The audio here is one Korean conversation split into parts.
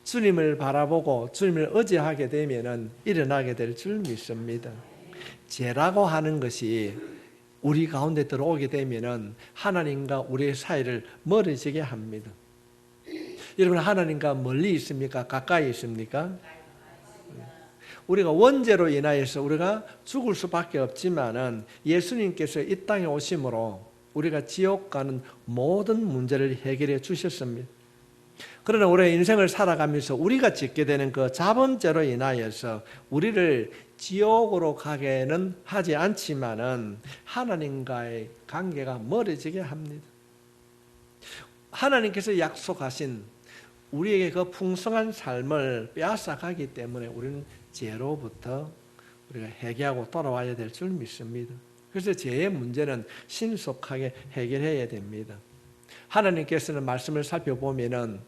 주님을 바라보고 주님을 의지하게 되면 일어나게 될 줄 믿습니다. 죄라고 하는 것이 우리 가운데 들어오게 되면 하나님과 우리의 사이를 멀어지게 합니다. 여러분, 하나님과 멀리 있습니까? 가까이 있습니까? 우리가 원죄로 인하여서 우리가 죽을 수밖에 없지만은 예수님께서 이 땅에 오심으로 우리가 지옥 가는 모든 문제를 해결해 주셨습니다. 그러나 우리의 인생을 살아가면서 우리가 짓게 되는 그 자범죄로 인하여서 우리를 지옥으로 가게는 하지 않지만은 하나님과의 관계가 멀어지게 합니다. 하나님께서 약속하신 우리에게 그 풍성한 삶을 빼앗아 가기 때문에 우리는 죄로부터 우리가 회개하고 돌아와야 될 줄 믿습니다. 그래서 죄의 문제는 신속하게 해결해야 됩니다. 하나님께서는 말씀을 살펴보면은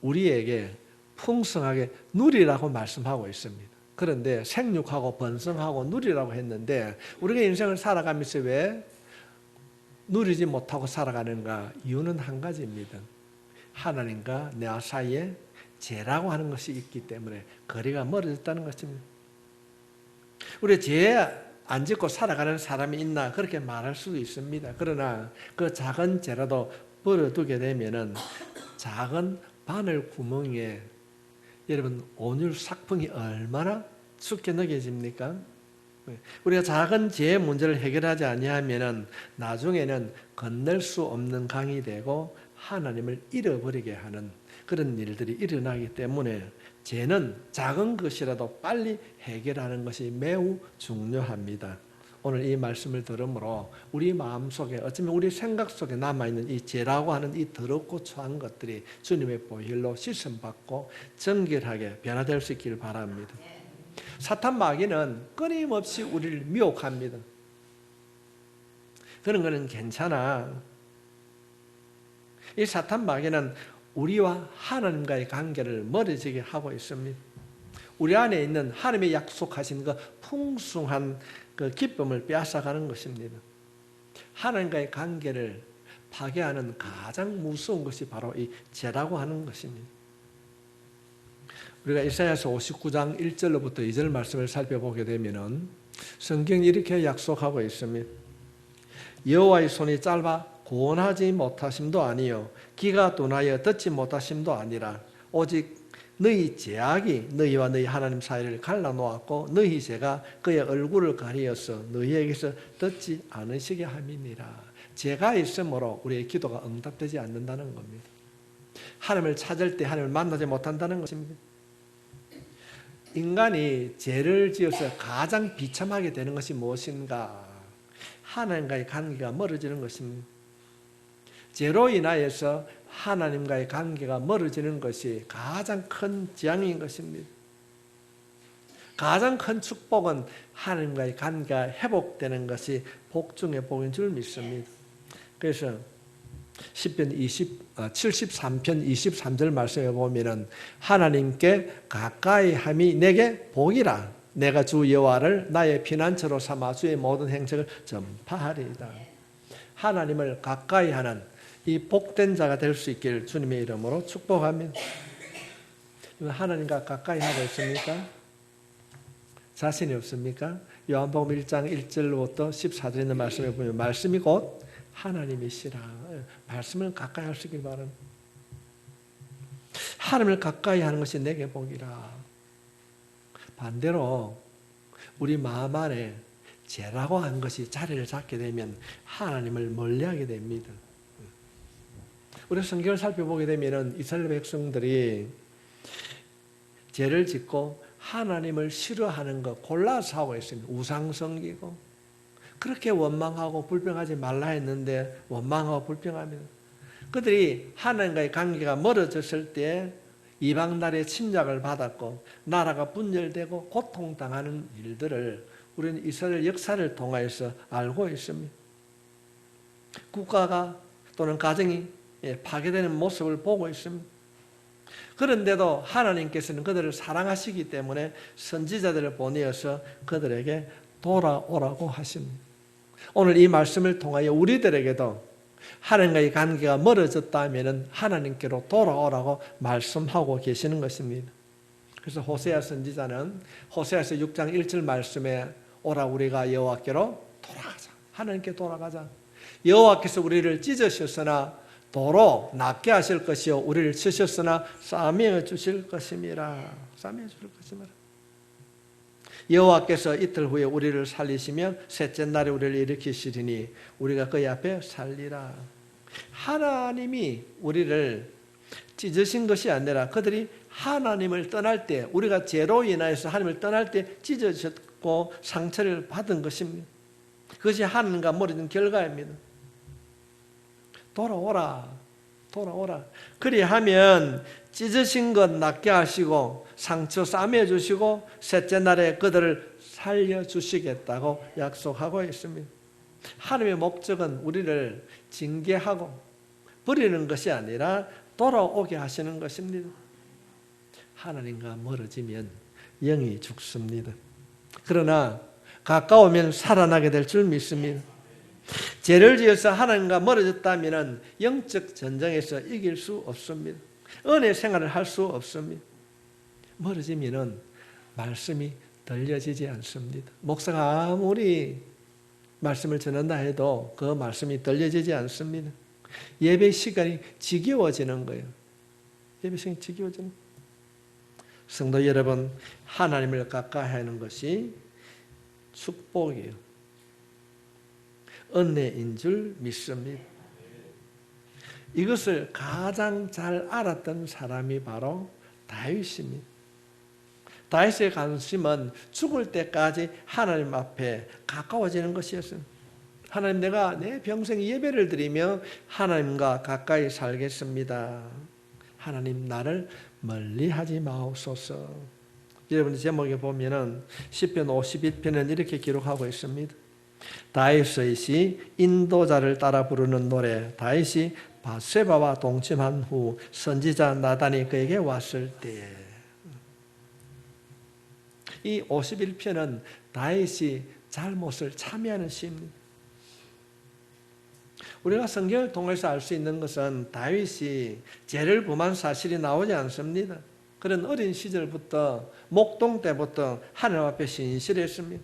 우리에게 풍성하게 누리라고 말씀하고 있습니다. 그런데 생육하고 번성하고 누리라고 했는데 우리가 인생을 살아가면서 왜 누리지 못하고 살아가는가? 이유는 한 가지입니다. 하나님과 내 사이에 죄라고 하는 것이 있기 때문에 거리가 멀어졌다는 것입니다. 우리 죄 안 짓고 살아가는 사람이 있나 그렇게 말할 수도 있습니다. 그러나 그 작은 죄라도 버려두게 되면은 작은 바늘 구멍에 여러분 온유 삭풍이 얼마나 춥게 느껴집니까? 우리가 작은 죄의 문제를 해결하지 아니하면은 나중에는 건널 수 없는 강이 되고 하나님을 잃어버리게 하는 그런 일들이 일어나기 때문에 죄는 작은 것이라도 빨리 해결하는 것이 매우 중요합니다. 오늘 이 말씀을 들으므로 우리 마음속에 어쩌면 우리 생각 속에 남아있는 이 죄라고 하는 이 더럽고 추한 것들이 주님의 보혈로 씻음받고 정결하게 변화될 수 있기를 바랍니다. 사탄 마귀는 끊임없이 우리를 미혹합니다. 그런 거는 괜찮아. 이 사탄 마귀는 우리와 하나님과의 관계를 멀어지게 하고 있습니다. 우리 안에 있는 하나님의 약속하신 그 풍성한 그 기쁨을 빼앗아가는 것입니다. 하나님과의 관계를 파괴하는 가장 무서운 것이 바로 이 죄라고 하는 것입니다. 우리가 이사야서 59장 1절로부터 2절 말씀을 살펴보게 되면은 성경이 이렇게 약속하고 있습니다. 여호와의 손이 짧아 구원하지 못하심도 아니요 귀가 둔하여 듣지 못하심도 아니라 오직 너희 죄악이 너희와 너희 하나님 사이를 갈라놓았고 너희 죄가 그의 얼굴을 가리어서 너희에게서 듣지 않으시게 함이니라. 죄가 있으므로 우리의 기도가 응답되지 않는다는 겁니다. 하나님을 찾을 때 하나님을 만나지 못한다는 것입니다. 인간이 죄를 지어서 가장 비참하게 되는 것이 무엇인가? 하나님과의 관계가 멀어지는 것입니다. 죄로 인하여서 하나님과의 관계가 멀어지는 것이 가장 큰 재앙인 것입니다. 가장 큰 축복은 하나님과의 관계가 회복되는 것이 복 중의 복인 줄 믿습니다. 그래서 시편 73편 23절 말씀에 보면은 하나님께 가까이 함이 내게 복이라. 내가 주 여호와를 나의 피난처로 삼아 주의 모든 행적을 전파하리이다. 하나님을 가까이 하는 이 복된 자가 될 수 있기를 주님의 이름으로 축복합니다. 하나님과 가까이 하고 있습니까? 자신이 없습니까? 요한복음 1장 1절부터 14절에 있는 말씀에 보면 말씀이 곧 하나님이시라. 말씀을 가까이 할 수 있길 바랍니다. 하나님을 가까이 하는 것이 내게 복이라. 반대로 우리 마음 안에 죄라고 하는 것이 자리를 잡게 되면 하나님을 멀리하게 됩니다. 우리 성경을 살펴보게 되면 이스라엘 백성들이 죄를 짓고 하나님을 싫어하는 것 골라서 하고 있습니다. 우상 섬기고 그렇게 원망하고 불평하지 말라 했는데 원망하고 불평합니다. 그들이 하나님과의 관계가 멀어졌을 때 이방 나라의 침략을 받았고 나라가 분열되고 고통당하는 일들을 우리는 이스라엘 역사를 통해서 알고 있습니다. 국가가 또는 가정이 파괴되는 모습을 보고 있습니다. 그런데도 하나님께서는 그들을 사랑하시기 때문에 선지자들을 보내어서 그들에게 돌아오라고 하십니다. 오늘 이 말씀을 통하여 우리들에게도 하나님과의 관계가 멀어졌다면 하나님께로 돌아오라고 말씀하고 계시는 것입니다. 그래서 호세아 선지자는 호세아서 6장 1절 말씀에 오라 우리가 여호와께로 돌아가자. 하나님께 돌아가자. 여호와께서 우리를 찢으셨으나 도로 낫게 하실 것이요 우리를 치셨으나 싸매어 주실 것임이라. 싸매어 주실 것임이라. 여호와께서 이틀 후에 우리를 살리시며 셋째 날에 우리를 일으키시리니 우리가 그의 앞에 살리라. 하나님이 우리를 찢으신 것이 아니라 그들이 하나님을 떠날 때, 우리가 죄로 인하여서 하나님을 떠날 때 찢어졌고 상처를 받은 것입니다. 그것이 하나님과 멀어진 결과입니다. 돌아오라, 돌아오라. 그리하면 찢으신 것 낫게 하시고 상처 싸매 주시고 셋째 날에 그들을 살려주시겠다고 약속하고 있습니다. 하나님의 목적은 우리를 징계하고 버리는 것이 아니라 돌아오게 하시는 것입니다. 하나님과 멀어지면 영이 죽습니다. 그러나 가까우면 살아나게 될 줄 믿습니다. 죄를 지어서 하나님과 멀어졌다면 영적 전쟁에서 이길 수 없습니다. 은혜 생활을 할 수 없습니다. 멀어지면 말씀이 들려지지 않습니다. 목사가 아무리 말씀을 전한다 해도 그 말씀이 들려지지 않습니다. 예배 시간이 지겨워지는 거예요. 예배 시간이 지겨워지는 거예요. 성도 여러분, 하나님을 가까이 하는 것이 축복이에요. 은혜인 줄 믿습니다. 이것을 가장 잘 알았던 사람이 바로 다윗입니다. 다윗의 관심은 죽을 때까지 하나님 앞에 가까워지는 것이었습니다. 하나님, 내가 내 평생 예배를 드리며 하나님과 가까이 살겠습니다. 하나님, 나를 멀리하지 마옵소서. 여러분 제목에 보면은 시편 51편은 이렇게 기록하고 있습니다. 다윗의 시 인도자를 따라 부르는 노래. 다윗이 바세바와 동침한 후 선지자 나단이 그에게 왔을 때에. 이 51편은 다윗이 잘못을 참여하는 시입니다. 우리가 성경을 통해서 알 수 있는 것은 다윗이 죄를 범한 사실이 나오지 않습니다. 그런 어린 시절부터 목동 때부터 하나님 앞에 신실했습니다.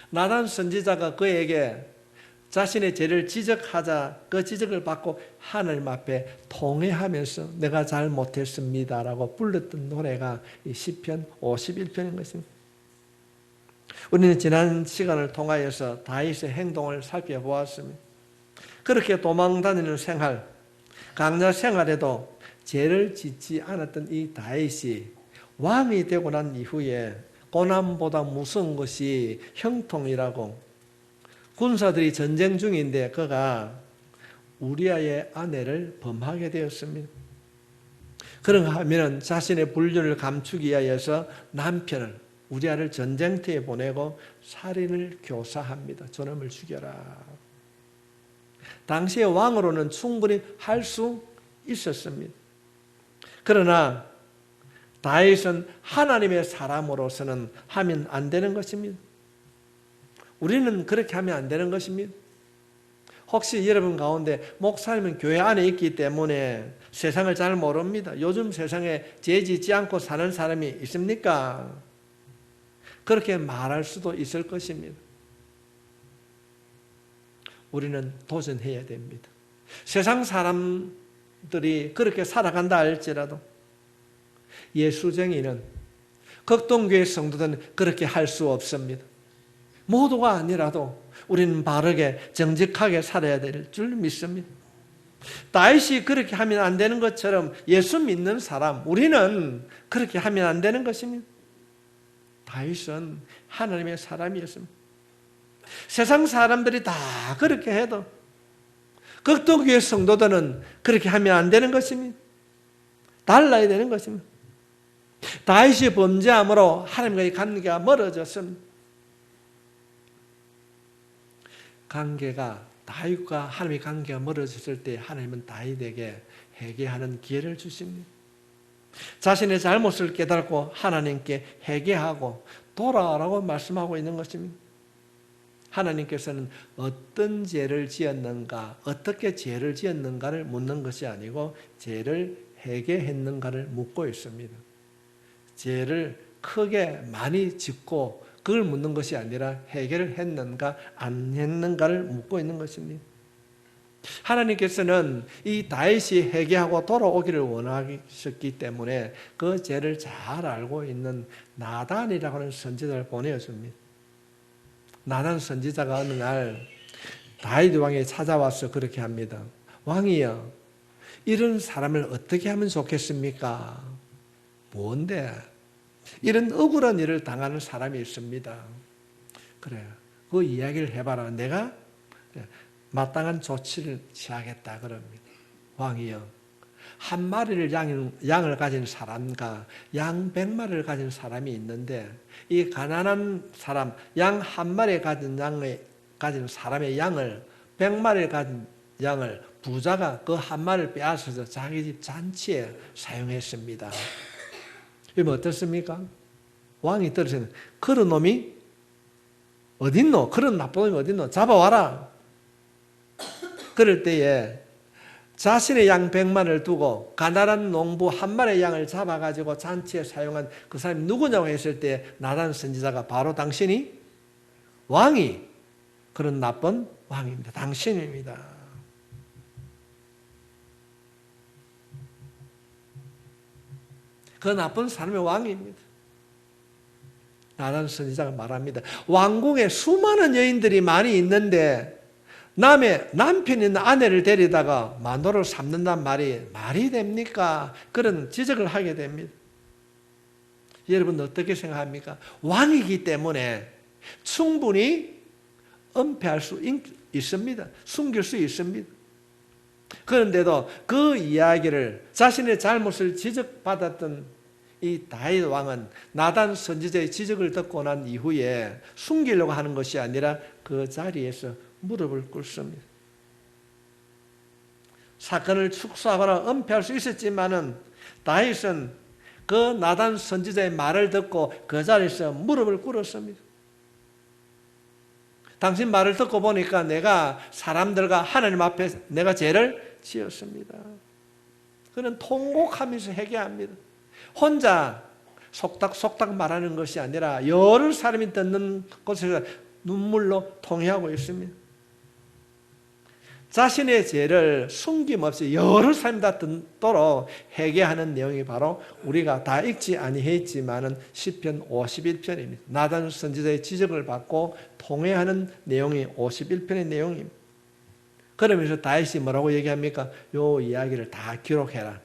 나단 선지자가 그에게 자신의 죄를 지적하자 그 지적을 받고 하나님 앞에 통회하면서 내가 잘못했습니다라고 불렀던 노래가 이 시편 51편인 것입니다. 우리는 지난 시간을 통하여서 다윗의 행동을 살펴보았습니다. 그렇게 도망다니는 생활, 강자 생활에도 죄를 짓지 않았던 이 다윗이 왕이 되고 난 이후에 고난보다 무서운 것이 형통이라고, 군사들이 전쟁 중인데 그가 우리아의 아내를 범하게 되었습니다. 그런가 하면 자신의 불륜을 감추기 위하여서 남편을 우리아를 전쟁터에 보내고 살인을 교사합니다. 저놈을 죽여라. 당시의 왕으로는 충분히 할 수 있었습니다. 그러나 다윗은 하나님의 사람으로서는 하면 안 되는 것입니다. 우리는 그렇게 하면 안 되는 것입니다. 혹시 여러분 가운데 목사님은 교회 안에 있기 때문에 세상을 잘 모릅니다. 요즘 세상에 죄 짓지 않고 사는 사람이 있습니까? 그렇게 말할 수도 있을 것입니다. 우리는 도전해야 됩니다. 세상 사람들이 그렇게 살아간다 할지라도 예수쟁이는, 극동교회 성도들은 그렇게 할 수 없습니다. 모두가 아니라도 우리는 바르게 정직하게 살아야 될 줄 믿습니다. 다윗이 그렇게 하면 안 되는 것처럼 예수 믿는 사람, 우리는 그렇게 하면 안 되는 것입니다. 다윗은 하나님의 사람이었습니다. 세상 사람들이 다 그렇게 해도 극동교회 성도들은 그렇게 하면 안 되는 것입니다. 달라야 되는 것입니다. 다윗이 범죄함으로 하나님과의 관계가 멀어졌습니다. 다윗과 하나님의 관계가 멀어졌을 때 하나님은 다윗에게 회개하는 기회를 주십니다. 자신의 잘못을 깨닫고 하나님께 회개하고 돌아오라고 말씀하고 있는 것입니다. 하나님께서는 어떤 죄를 지었는가, 어떻게 죄를 지었는가를 묻는 것이 아니고 죄를 회개했는가를 묻고 있습니다. 죄를 크게 많이 짓고 그걸 묻는 것이 아니라 회개를 했는가 안 했는가를 묻고 있는 것입니다. 하나님께서는 이 다윗이 회개하고 돌아오기를 원하셨기 때문에 그 죄를 잘 알고 있는 나단이라고 하는 선지자를 보내었습니다. 나단 선지자가 어느 날 다윗 왕에 찾아와서 그렇게 합니다. 왕이여, 이런 사람을 어떻게 하면 좋겠습니까? 뭔데? 이런 억울한 일을 당하는 사람이 있습니다. 그래, 그 이야기를 해봐라. 내가 마땅한 조치를 취하겠다 그럽니다. 왕이여, 한 마리를 양을 가진 사람과 양 100마리를 가진 사람이 있는데 이 가난한 사람, 양 한 마리 가진 사람의 양을 100마리 가진 양을 부자가 그 한 마리를 빼앗아서 자기 집 잔치에 사용했습니다. 그러면 어떻습니까? 왕이 들으시는 그런 놈이 어딨노? 그런 나쁜 놈이 어딨노? 잡아와라. 그럴 때에 자신의 양 100마리를 두고 가난한 농부 한 마리의 양을 잡아가지고 잔치에 사용한 그 사람이 누구냐고 했을 때 나단 선지자가 바로 당신이 왕이 그런 나쁜 왕입니다. 당신입니다. 그 나쁜 사람의 왕입니다. 나단 선지자가 말합니다. 왕궁에 수많은 여인들이 많이 있는데 남의 남편 있는 아내를 데리다가 마누라를 삼는단 말이 됩니까? 그런 지적을 하게 됩니다. 여러분 어떻게 생각합니까? 왕이기 때문에 충분히 은폐할 수 있습니다. 숨길 수 있습니다. 그런데도 그 이야기를 자신의 잘못을 지적받았던 이 다윗 왕은 나단 선지자의 지적을 듣고 난 이후에 숨기려고 하는 것이 아니라 그 자리에서 무릎을 꿇습니다. 사건을 축소하거나 은폐할 수 있었지만은 다윗은 그 나단 선지자의 말을 듣고 그 자리에서 무릎을 꿇었습니다. 당신 말을 듣고 보니까 내가 사람들과 하나님 앞에 내가 죄를 지었습니다. 그는 통곡하면서 회개합니다. 혼자 속닥속닥 말하는 것이 아니라 여러 사람이 듣는 곳에서 눈물로 통회하고 있습니다. 자신의 죄를 숨김없이 여러 사람이 다 듣도록 회개하는 내용이 바로 우리가 다 읽지 아니했지만은 시편 51편입니다. 나단 선지자의 지적을 받고 통회하는 내용이 51편의 내용입니다. 그러면서 다윗이 뭐라고 얘기합니까? 요 이야기를 다 기록해라.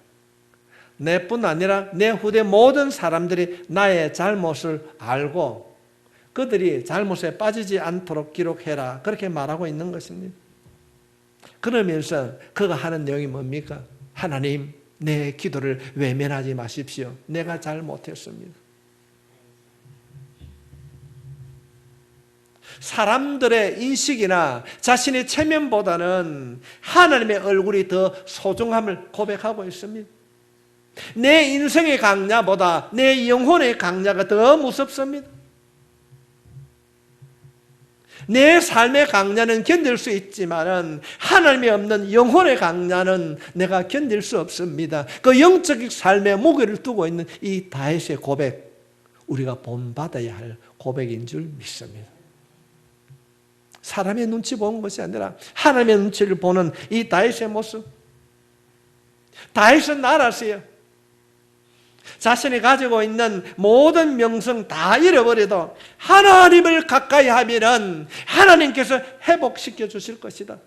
내뿐 아니라 내 후대 모든 사람들이 나의 잘못을 알고 그들이 잘못에 빠지지 않도록 기록해라. 그렇게 말하고 있는 것입니다. 그러면서 그가 하는 내용이 뭡니까? 하나님, 내 기도를 외면하지 마십시오. 내가 잘못했습니다. 사람들의 인식이나 자신의 체면보다는 하나님의 얼굴이 더 소중함을 고백하고 있습니다. 내 인생의 강야보다 내 영혼의 강야가 더 무섭습니다. 내 삶의 강야는 견딜 수 있지만 하나님이 없는 영혼의 강야는 내가 견딜 수 없습니다. 그 영적 삶의 무게를 두고 있는 이 다윗의 고백, 우리가 본받아야 할 고백인 줄 믿습니다. 사람의 눈치 보는 것이 아니라 하나님의 눈치를 보는 이 다윗의 모습. 다윗은 알았어요. 자신이 가지고 있는 모든 명성 다 잃어버려도 하나님을 가까이 하면은 하나님께서 회복시켜 주실 것이다.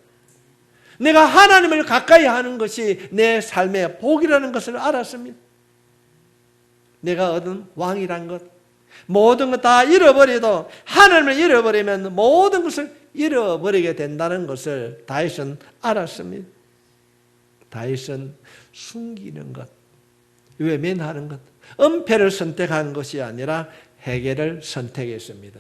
내가 하나님을 가까이 하는 것이 내 삶의 복이라는 것을 알았습니다. 내가 얻은 왕이란 것, 모든 것 다 잃어버려도 하나님을 잃어버리면 모든 것을 잃어버리게 된다는 것을 다윗은 알았습니다. 다윗은 숨기는 것, 외면하는 것, 은폐를 선택한 것이 아니라 회개를 선택했습니다.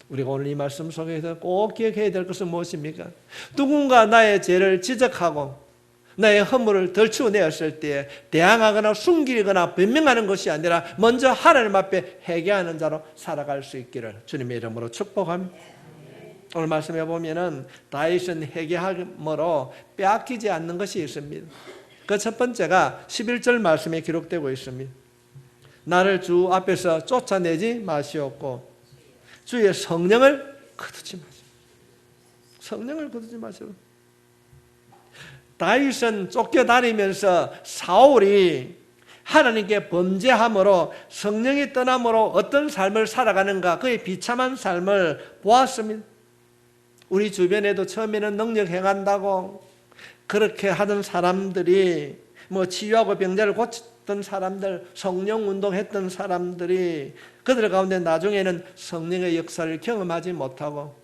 우리가 오늘 이 말씀 속에서 꼭 기억해야 될 것은 무엇입니까? 누군가 나의 죄를 지적하고 나의 허물을 덜치워내었을 때 대항하거나 숨기거나 변명하는 것이 아니라 먼저 하나님 앞에 회개하는 자로 살아갈 수 있기를 주님의 이름으로 축복합니다. 오늘 말씀해 보면은 다윗은 회개함으로 빼앗기지 않는 것이 있습니다. 그 첫 번째가 11절 말씀에 기록되고 있습니다. 나를 주 앞에서 쫓아내지 마시옵고 주의 성령을 거두지 마시오. 성령을 거두지 마시오. 다윗은 쫓겨다니면서 사울이 하나님께 범죄함으로 성령이 떠남으로 어떤 삶을 살아가는가, 그의 비참한 삶을 보았습니다. 우리 주변에도 처음에는 능력 행한다고 그렇게 하던 사람들이, 치유하고 병자를 고쳤던 사람들, 성령 운동했던 사람들이 그들 가운데 나중에는 성령의 역사를 경험하지 못하고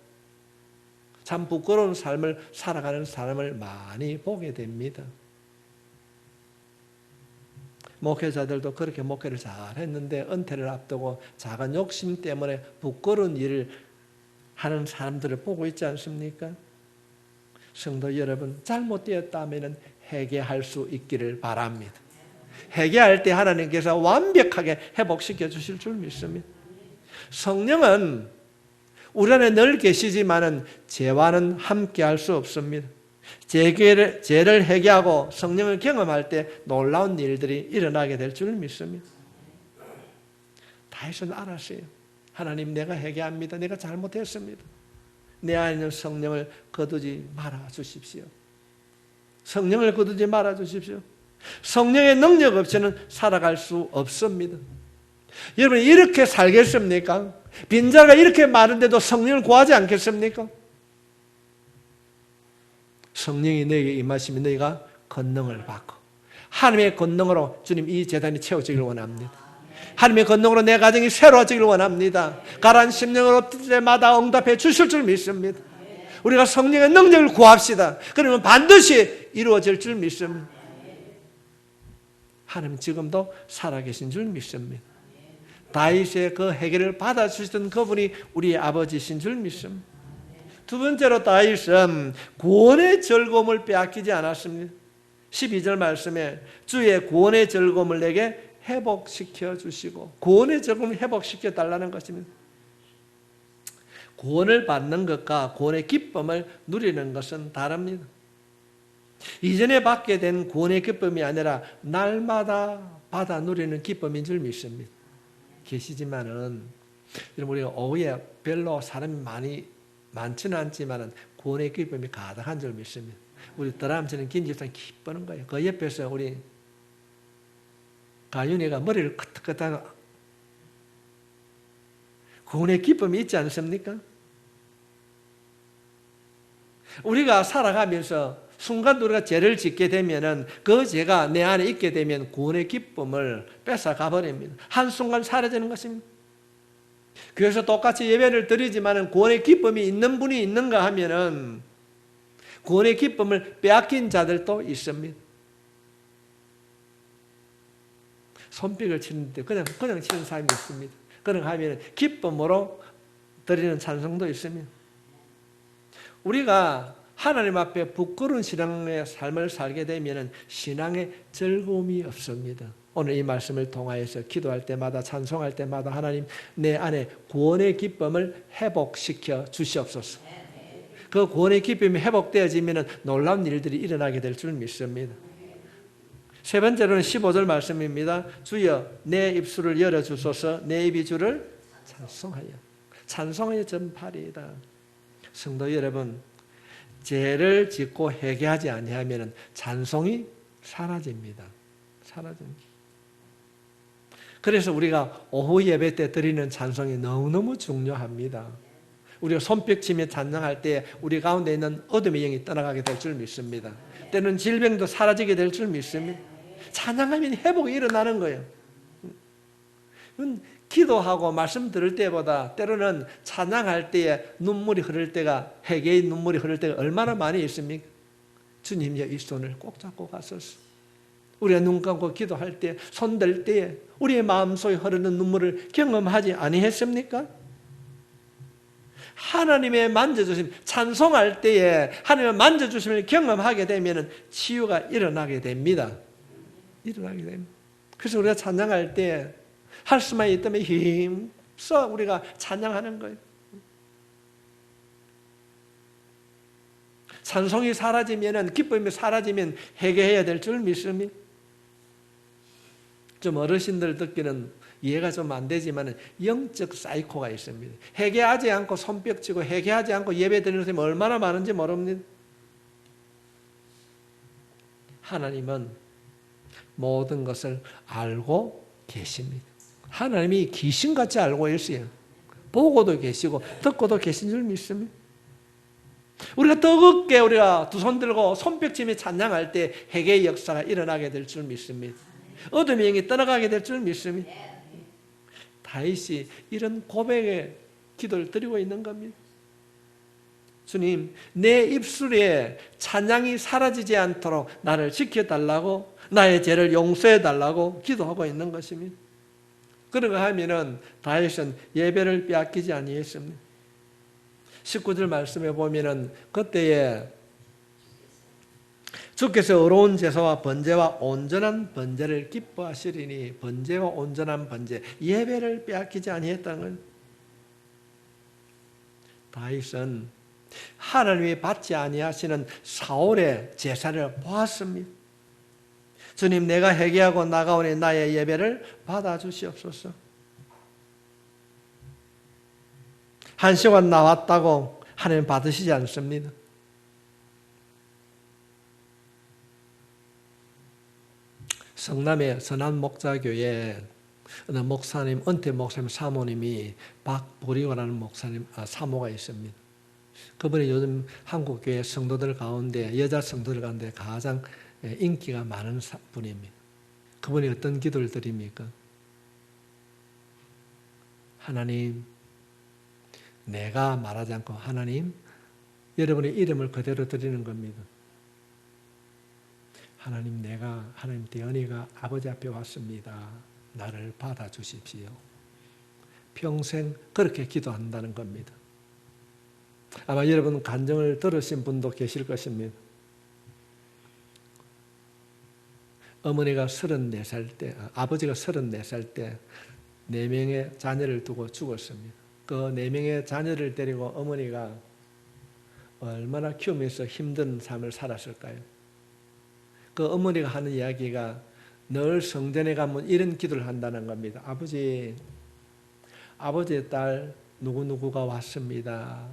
참 부끄러운 삶을 살아가는 사람을 많이 보게 됩니다. 목회자들도 그렇게 목회를 잘했는데 은퇴를 앞두고 작은 욕심 때문에 부끄러운 일을 하는 사람들을 보고 있지 않습니까? 성도 여러분, 잘못되었다면 회개할 수 있기를 바랍니다. 회개할 때 하나님께서 완벽하게 회복시켜 주실 줄 믿습니다. 성령은 우리 안에 늘 계시지만은 죄와는 함께 할 수 없습니다. 죄를 회개하고 성령을 경험할 때 놀라운 일들이 일어나게 될 줄 믿습니다. 다윗은 알았어요. 하나님, 내가 회개합니다. 내가 잘못했습니다. 내 안에 있는 성령을 거두지 말아 주십시오. 성령을 거두지 말아 주십시오. 성령의 능력 없이는 살아갈 수 없습니다. 여러분, 이렇게 살겠습니까? 빈자가 이렇게 많은데도 성령을 구하지 않겠습니까? 성령이 너에게 임하시면 너희가 권능을 받고, 하나님의 권능으로 주님 이 제단이 채워지길 원합니다. 하나님의 권능으로 내 가정이 새로워지길 원합니다. 가라앉은 심령을 엎드릴 때마다 응답해 주실 줄 믿습니다. 우리가 성령의 능력을 구합시다. 그러면 반드시 이루어질 줄 믿습니다. 하나님 지금도 살아계신 줄 믿습니다. 다윗의 그 해결을 받아주시던 그분이 우리의 아버지신 줄 믿습니다. 두 번째로 다윗은 구원의 즐거움을 빼앗기지 않았습니다. 12절 말씀에 주의 구원의 즐거움을 내게 회복시켜 주시고, 구원의 즐거움을 회복시켜 달라는 것입니다. 구원을 받는 것과 구원의 기쁨을 누리는 것은 다릅니다. 이전에 받게 된 구원의 기쁨이 아니라 날마다 받아 누리는 기쁨인 줄 믿습니다. 계시지만은 우리가 오후에 별로 사람이 많지는 않지만은 구원의 기쁨이 가득한 줄 믿습니다. 우리 드라마처럼 김 집사님 기쁘는 거예요. 그 옆에서 우리 가윤이가 머리를 끄덕끄덕 구원의 기쁨이 있지 않습니까? 우리가 살아가면서 순간 우리가 죄를 짓게 되면은 그 죄가 내 안에 있게 되면 구원의 기쁨을 뺏어가 버립니다. 한순간 사라지는 것입니다. 그래서 똑같이 예배를 드리지만은 구원의 기쁨이 있는 분이 있는가 하면은 구원의 기쁨을 빼앗긴 자들도 있습니다. 손뼉을 치는데 그냥 치는 사람이 있습니다. 그냥 하면 기쁨으로 드리는 찬송도 있습니다. 우리가 하나님 앞에 부끄러운 신앙의 삶을 살게 되면 신앙에 즐거움이 없습니다. 오늘 이 말씀을 통하여서 기도할 때마다 찬송할 때마다 하나님 내 안에 구원의 기쁨을 회복시켜 주시옵소서. 그 구원의 기쁨이 회복되어지면 놀라운 일들이 일어나게 될 줄 믿습니다. 세 번째로는 15절 말씀입니다. 주여 내 입술을 열어주소서. 내 입이 주를 찬송하여 전파리이다. 성도 여러분, 죄를 짓고 회개하지 아니하면 찬송이 사라집니다. 그래서 우리가 오후 예배 때 드리는 찬송이 너무너무 중요합니다. 우리가 손뼉치며 찬양할 때 우리 가운데 있는 어둠의 영이 떠나가게 될 줄 믿습니다. 때는 질병도 사라지게 될 줄 믿습니다. 찬양하면 회복이 일어나는 거예요. 기도하고 말씀 들을 때보다 때로는 찬양할 때에 눈물이 흐를 때가, 회개의 눈물이 흐를 때가 얼마나 많이 있습니까? 주님여 이 손을 꼭 잡고 가소서. 우리가 눈 감고 기도할 때, 손들 때에 우리의 마음속에 흐르는 눈물을 경험하지 아니했습니까? 하나님의 만져주심, 찬송할 때에 하나님의 만져주심을 경험하게 되면 치유가 일어나게 됩니다. 그래서 우리가 찬양할 때 할 수만 있다면 힘써 우리가 찬양하는 거예요. 찬송이 사라지면, 기쁨이 사라지면 회개해야 될 줄 믿습니다. 좀 어르신들 듣기는 이해가 좀 안 되지만 영적 사이코가 있습니다. 회개하지 않고 손뼉치고 회개하지 않고 예배 드리는 사람이 얼마나 많은지 모릅니다. 하나님은 모든 것을 알고 계십니다. 하나님이 귀신같이 알고 있어요. 보고도 계시고 듣고도 계신 줄 믿습니다. 우리가 뜨겁게 우리가 두 손 들고 손뼉치며 찬양할 때 회개의 역사가 일어나게 될 줄 믿습니다. 어둠의 영이 떠나가게 될 줄 믿습니다. 다윗이 이런 고백의 기도를 드리고 있는 겁니다. 주님, 내 입술에 찬양이 사라지지 않도록 나를 지켜달라고, 나의 죄를 용서해달라고 기도하고 있는 것입니다. 그런가 하면은 다윗은 예배를 빼앗기지 아니했습니다. 19절 말씀에 보면은 그때에 주께서 의로운 제사와 번제와 온전한 번제를 기뻐하시리니, 번제와 온전한 번제, 예배를 빼앗기지 아니했다는 건, 다윗은 하나님이 받지 아니하시는 사울의 제사를 보았습니다. 주님, 내가 회개하고 나가오니 나의 예배를 받아주시옵소서. 한 시간 나왔다고 하나님 받으시지 않습니다. 성남의 선한목자교회 어느 목사님, 은퇴 목사님 사모님이 박보리고라는 목사님, 사모가 있습니다. 그분이 요즘 한국교회 성도들 가운데, 여자 성도들 가운데 가장 인기가 많은 분입니다. 그분이 어떤 기도를 드립니까? 하나님, 내가 말하지 않고 하나님, 여러분의 이름을 그대로 드리는 겁니다. 하나님, 내가 하나님 대언이가 아버지 앞에 왔습니다. 나를 받아주십시오. 평생 그렇게 기도한다는 겁니다. 아마 여러분 간증을 들으신 분도 계실 것입니다. 어머니가 34살 때, 아버지가 34살 때 4명의 자녀를 두고 죽었습니다. 그 4명의 자녀를 데리고 어머니가 얼마나 키우면서 힘든 삶을 살았을까요? 그 어머니가 하는 이야기가 늘 성전에 가면 이런 기도를 한다는 겁니다. 아버지, 아버지의 딸 누구누구가 왔습니다.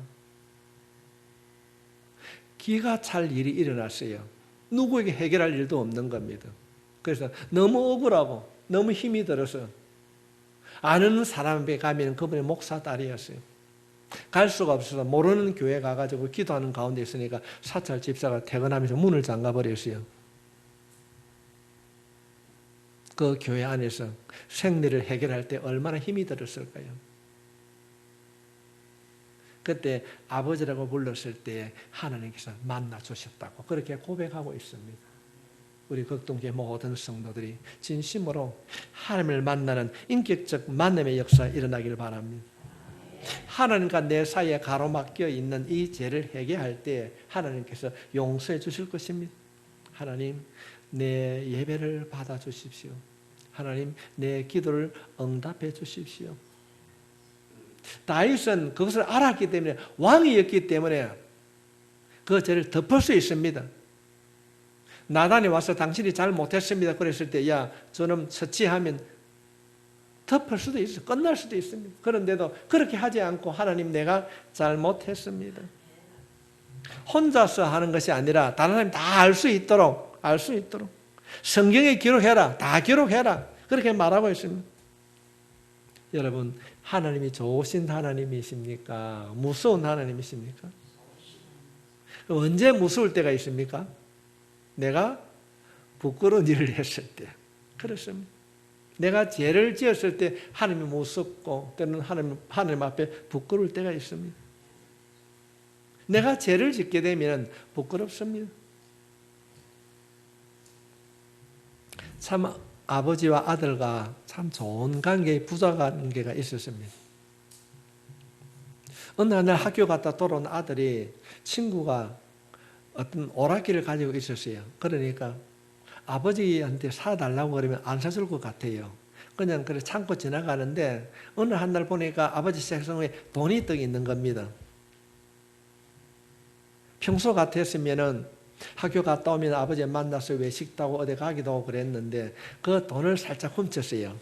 기가 찰 일이 일어났어요. 누구에게 해결할 일도 없는 겁니다. 그래서 너무 억울하고 너무 힘이 들어서 아는 사람에게 가면 그분의 목사 딸이었어요. 갈 수가 없어서 모르는 교회 가가지고 기도하는 가운데 있으니까 사찰 집사가 퇴근하면서 문을 잠가버렸어요. 그 교회 안에서 생리를 해결할 때 얼마나 힘이 들었을까요? 그때 아버지라고 불렀을 때 하나님께서 만나 주셨다고 그렇게 고백하고 있습니다. 우리 극동교회 모든 성도들이 진심으로 하나님을 만나는 인격적 만남의 역사가 일어나기를 바랍니다. 하나님과 내 사이에 가로막혀 있는 이 죄를 회개할 때 하나님께서 용서해 주실 것입니다. 하나님, 내 예배를 받아 주십시오. 하나님, 내 기도를 응답해 주십시오. 다윗은 그것을 알았기 때문에, 왕이었기 때문에 그 죄를 덮을 수 있습니다. 나단이 와서 당신이 잘 못했습니다 그랬을 때, 야, 저놈 처치하면 덮을 수도 있어요. 끝날 수도 있습니다. 그런데도 그렇게 하지 않고 하나님, 내가 잘못했습니다. 혼자서 하는 것이 아니라 다른 사람이 다 알 수 있도록 성경에 기록해라. 다 기록해라. 그렇게 말하고 있습니다. 여러분, 하나님이 좋으신 하나님이십니까? 무서운 하나님이십니까? 언제 무서울 때가 있습니까? 내가 부끄러운 일을 했을 때. 그렇습니다. 내가 죄를 지었을 때 하나님이 무섭고 때로는 하나님 앞에 부끄러울 때가 있습니다. 내가 죄를 짓게 되면 부끄럽습니다. 참 아버지와 아들과 참 좋은 관계, 부자 관계가 있었습니다. 어느 날 학교 갔다 돌아온 아들이 친구가 어떤 오락기를 가지고 있었어요. 그러니까 아버지한테 사달라고 그러면 안 사줄 것 같아요. 그냥 그래 참고 지나가는데 어느 한 날 보니까 아버지 책상 위에 돈이 떡 있는 겁니다. 평소 같았으면은 학교 갔다 오면 아버지 만나서 외식 따고 어디 가기도 하고 그랬는데 그 돈을 살짝 훔쳤어요.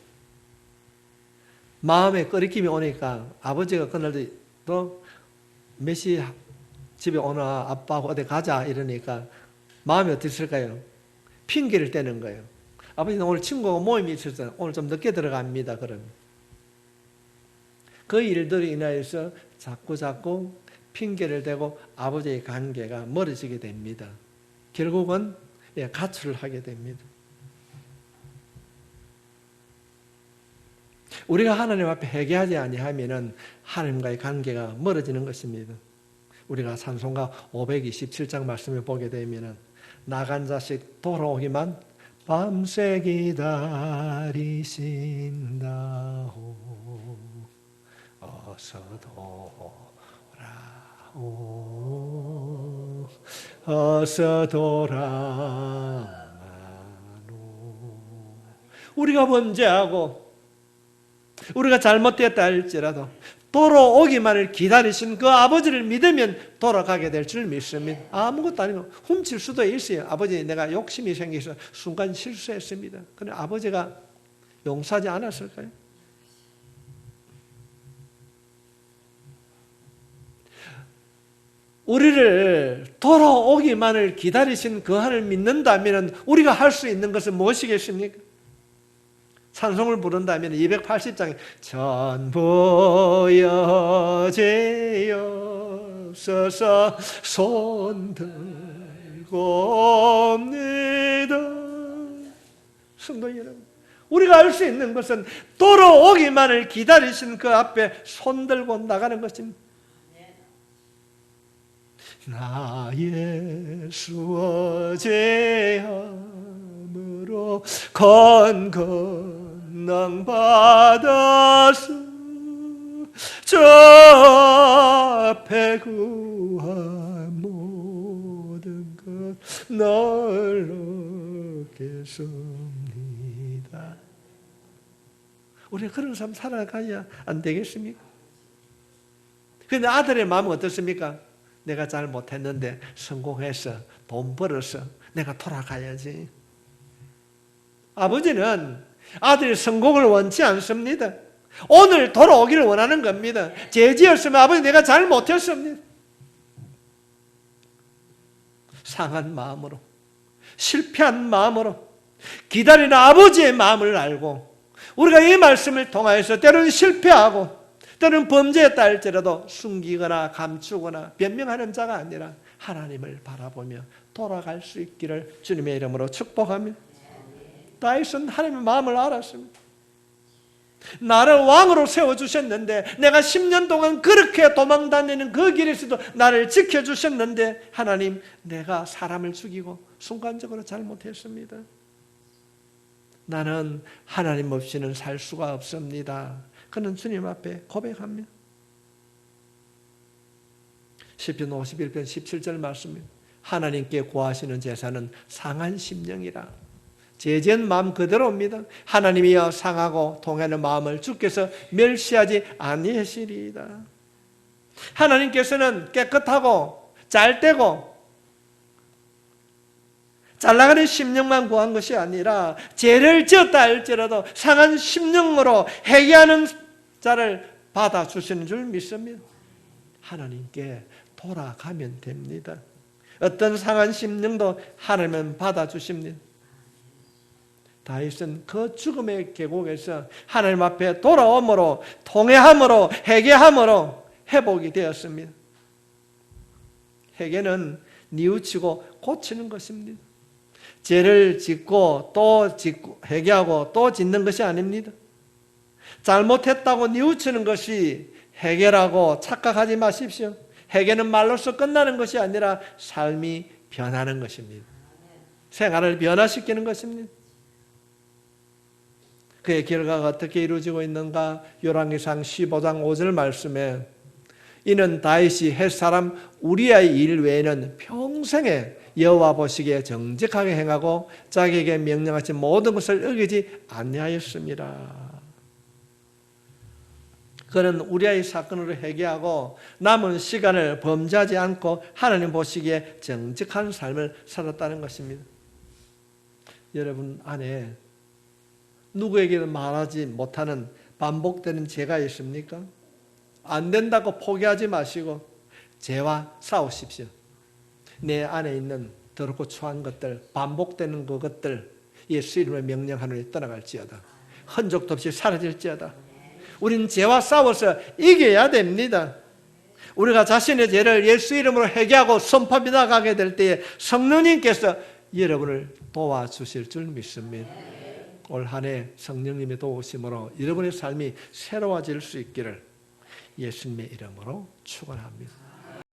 마음에 꺼리낌이 오니까 아버지가 그날도 너 몇 시 집에 오나 아빠하고 어디 가자 이러니까 마음이 어땠을까요? 핑계를 대는 거예요. 아버지는 오늘 친구하고 모임이 있어서 오늘 좀 늦게 들어갑니다. 그러면 그 일들이 인하여서 자꾸 핑계를 대고 아버지의 관계가 멀어지게 됩니다. 결국은 가출을 하게 됩니다. 우리가 하나님 앞에 회개하지 아니하면은 하나님과의 관계가 멀어지는 것입니다. 우리가 찬송가 527장 말씀을 보게 되면은 나간 자식 돌아오기만 밤새 기다리신다오 어서 돌아오 어서 돌아오노. 우리가 범죄하고 우리가 잘못되었다 할지라도 돌아오기만을 기다리신 그 아버지를 믿으면 돌아가게 될 줄 믿습니다. 아무것도 아니고 훔칠 수도 있어요. 아버지 내가 욕심이 생겨서 순간 실수했습니다. 그런데 아버지가 용서하지 않았을까요? 우리를 돌아오기만을 기다리신 그 하나님을 믿는다면 우리가 할 수 있는 것은 무엇이겠습니까? 찬송을 부른다면 280장에 전부여 제여 서서 손 들고 옵니다. 성도 여러분, 우리가 할 수 있는 것은 돌아오기만을 기다리신 그 앞에 손 들고 나가는 것입니다. 나 예수 어제함으로 건강 받아서 저 앞에 구한 모든 것 널 얻겠습니다. 우리가 그런 삶 살아가야 안 되겠습니까? 그런데 아들의 마음은 어떻습니까? 내가 잘 못했는데 성공해서 돈 벌어서 내가 돌아가야지. 아버지는 아들의 성공을 원치 않습니다. 오늘 돌아오기를 원하는 겁니다. 죄 지었으면 아버지 내가 잘 못했습니다. 상한 마음으로, 실패한 마음으로 기다리는 아버지의 마음을 알고 우리가 이 말씀을 통하여서 때로는 실패하고 때로는 범죄했다 할지라도 숨기거나 감추거나 변명하는 자가 아니라 하나님을 바라보며 돌아갈 수 있기를 주님의 이름으로 축복하며, 다윗은 하나님의 마음을 알았습니다. 나를 왕으로 세워주셨는데 내가 10년 동안 그렇게 도망다니는 그 길에서도 나를 지켜주셨는데 하나님 내가 사람을 죽이고 순간적으로 잘못했습니다. 나는 하나님 없이는 살 수가 없습니다. 그는 주님 앞에 고백합니다. 시편 51편 17절 말씀입니다. 하나님께 구하시는 제사는 상한 심령이라. 죄지은 마음 그대로입니다. 하나님이여 상하고 통하는 마음을 주께서 멸시하지 아니하시리이다. 하나님께서는 깨끗하고 잘되고 잘나가는 심령만 구한 것이 아니라 죄를 지었다 할지라도 상한 심령으로 회개하는 자를 받아주시는 줄 믿습니다. 하나님께 돌아가면 됩니다. 어떤 상한 심령도 하나님은 받아주십니다. 다윗은 그 죽음의 계곡에서 하나님 앞에 돌아옴으로 통회함으로 회개함으로 회복이 되었습니다. 회개는 뉘우치고 고치는 것입니다. 죄를 짓고 또 짓고 회개하고 또 짓는 것이 아닙니다. 잘못했다고 뉘우치는 것이 회개라고 착각하지 마십시오. 회개는 말로써 끝나는 것이 아니라 삶이 변하는 것입니다. 생활을 변화시키는 것입니다. 그의 결과가 어떻게 이루어지고 있는가? 열왕기상 15장 5절 말씀에 이는 다윗이 햇사람 우리아의 일 외에는 평생에 여호와 보시기에 정직하게 행하고 자기에게 명령하신 모든 것을 어기지 아니하였습니다. 그는 우리의 사건으로 회개하고 남은 시간을 범죄하지 않고 하나님 보시기에 정직한 삶을 살았다는 것입니다. 여러분 안에 누구에게는 말하지 못하는 반복되는 죄가 있습니까? 안 된다고 포기하지 마시고 죄와 싸우십시오. 내 안에 있는 더럽고 추한 것들, 반복되는 그것들 예수 이름으로 명령하노니 떠나갈지어다. 흔적도 없이 사라질지어다. 우리는 죄와 싸워서 이겨야 됩니다. 우리가 자신의 죄를 예수 이름으로 회개하고 선포하며 나가게 될 때에 성령님께서 여러분을 도와주실 줄 믿습니다. 올 한 해 성령님의 도우심으로 여러분의 삶이 새로워질 수 있기를 예수님의 이름으로 축원합니다.